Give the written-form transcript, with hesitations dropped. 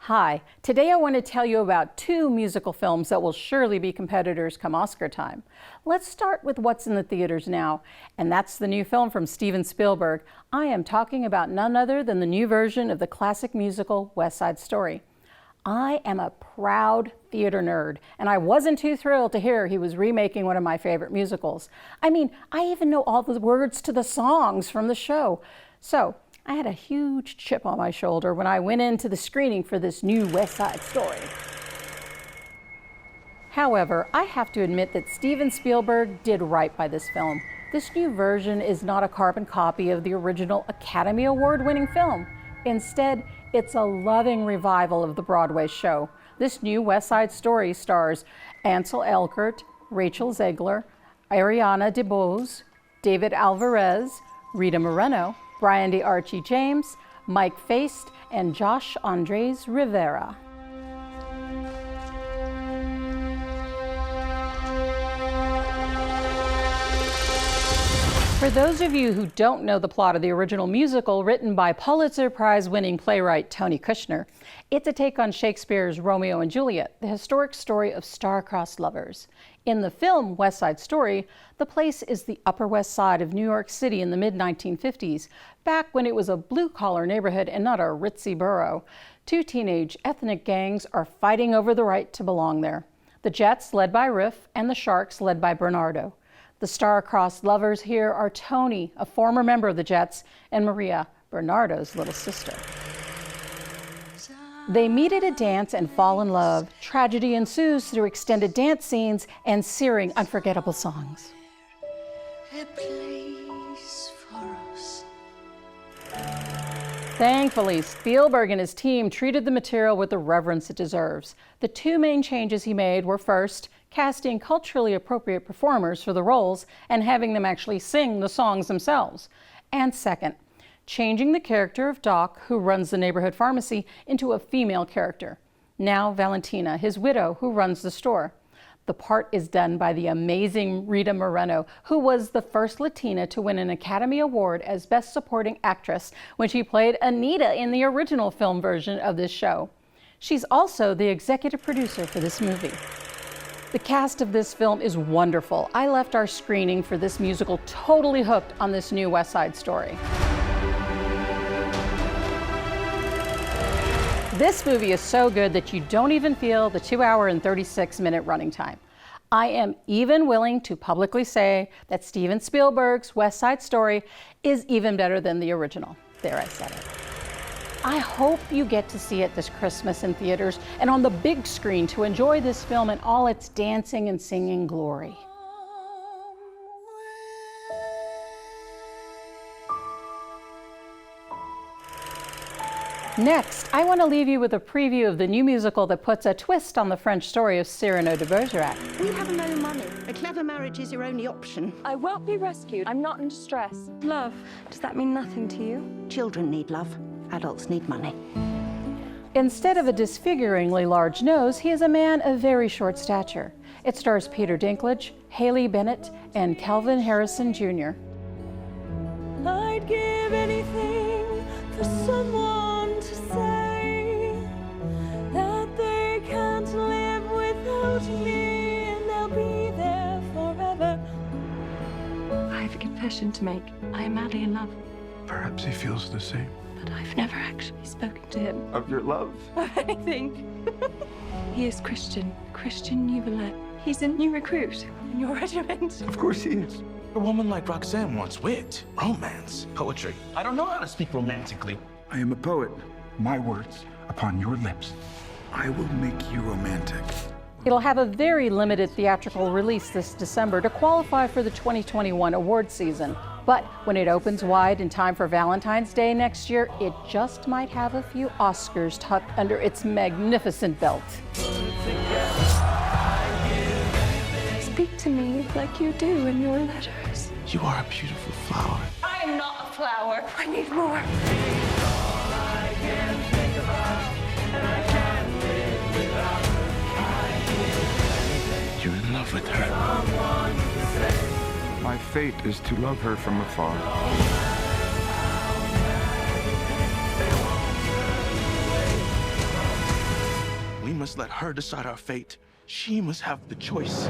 Hi, today I want to tell you about two musical films that will surely be competitors come Oscar time. Let's start with what's in the theaters now, and that's the new film from Steven Spielberg. I am talking about none other than the new version of the classic musical West Side Story. I am a proud theater nerd, and I wasn't too thrilled to hear he was remaking one of my favorite musicals. I mean, I even know all the words to the songs from the show. So, I had a huge chip on my shoulder when I went into the screening for this new West Side Story. However, I have to admit that Steven Spielberg did right by this film. This new version is not a carbon copy of the original Academy Award-winning film. Instead, it's a loving revival of the Broadway show. This new West Side Story stars Ansel Elgort, Rachel Zegler, Ariana DeBose, David Alvarez, Rita Moreno, Brian DeArchie James, Mike Faist, and Josh Andres Rivera. For those of you who don't know the plot of the original musical written by Pulitzer Prize-winning playwright Tony Kushner, it's a take on Shakespeare's Romeo and Juliet, the historic story of star-crossed lovers. In the film West Side Story, the place is the Upper West Side of New York City in the mid-1950s, back when it was a blue-collar neighborhood and not a ritzy borough. Two teenage ethnic gangs are fighting over the right to belong there. The Jets, led by Riff, and the Sharks, led by Bernardo. The star-crossed lovers here are Tony, a former member of the Jets, and Maria, Bernardo's little sister. They meet at a dance and fall in love. Tragedy ensues through extended dance scenes and searing, unforgettable songs. Thankfully, Spielberg and his team treated the material with the reverence it deserves. The two main changes he made were first, casting culturally appropriate performers for the roles and having them actually sing the songs themselves. And second, changing the character of Doc, who runs the neighborhood pharmacy, into a female character. Now Valentina, his widow, who runs the store. The part is done by the amazing Rita Moreno, who was the first Latina to win an Academy Award as Best Supporting Actress when she played Anita in the original film version of this show. She's also the executive producer for this movie. The cast of this film is wonderful. I left our screening for this musical totally hooked on this new West Side Story. This movie is so good that you don't even feel the 2-hour and 36-minute running time. I am even willing to publicly say that Steven Spielberg's West Side Story is even better than the original. There, I said it. I hope you get to see it this Christmas in theaters and on the big screen to enjoy this film in all its dancing and singing glory. Next, I want to leave you with a preview of the new musical that puts a twist on the French story of Cyrano de Bergerac. We have no money. A clever marriage is your only option. I won't be rescued. I'm not in distress. Love, does that mean nothing to you? Children need love. Adults need money. Instead of a disfiguringly large nose, he is a man of very short stature. It stars Peter Dinklage, Haley Bennett, and Calvin Harrison Jr. I'd give anything for someone to say that they can't live without me and they'll be there forever. I have a confession to make. I am madly in love. Perhaps he feels the same. But I've never actually spoken to him. Of your love? Of anything. He is Christian Neuvillette. He's a new recruit in your regiment. Of course he is. A woman like Roxanne wants wit, romance, poetry. I don't know how to speak romantically. I am a poet. My words upon your lips. I will make you romantic. It'll have a very limited theatrical release this December to qualify for the 2021 award season. But when it opens wide in time for Valentine's Day next year, it just might have a few Oscars tucked under its magnificent belt. Speak to me like you do in your letters. You are a beautiful flower. I am not a flower. I need more. You're in love with her. My fate is to love her from afar. must let her decide our fate. She must have the choice.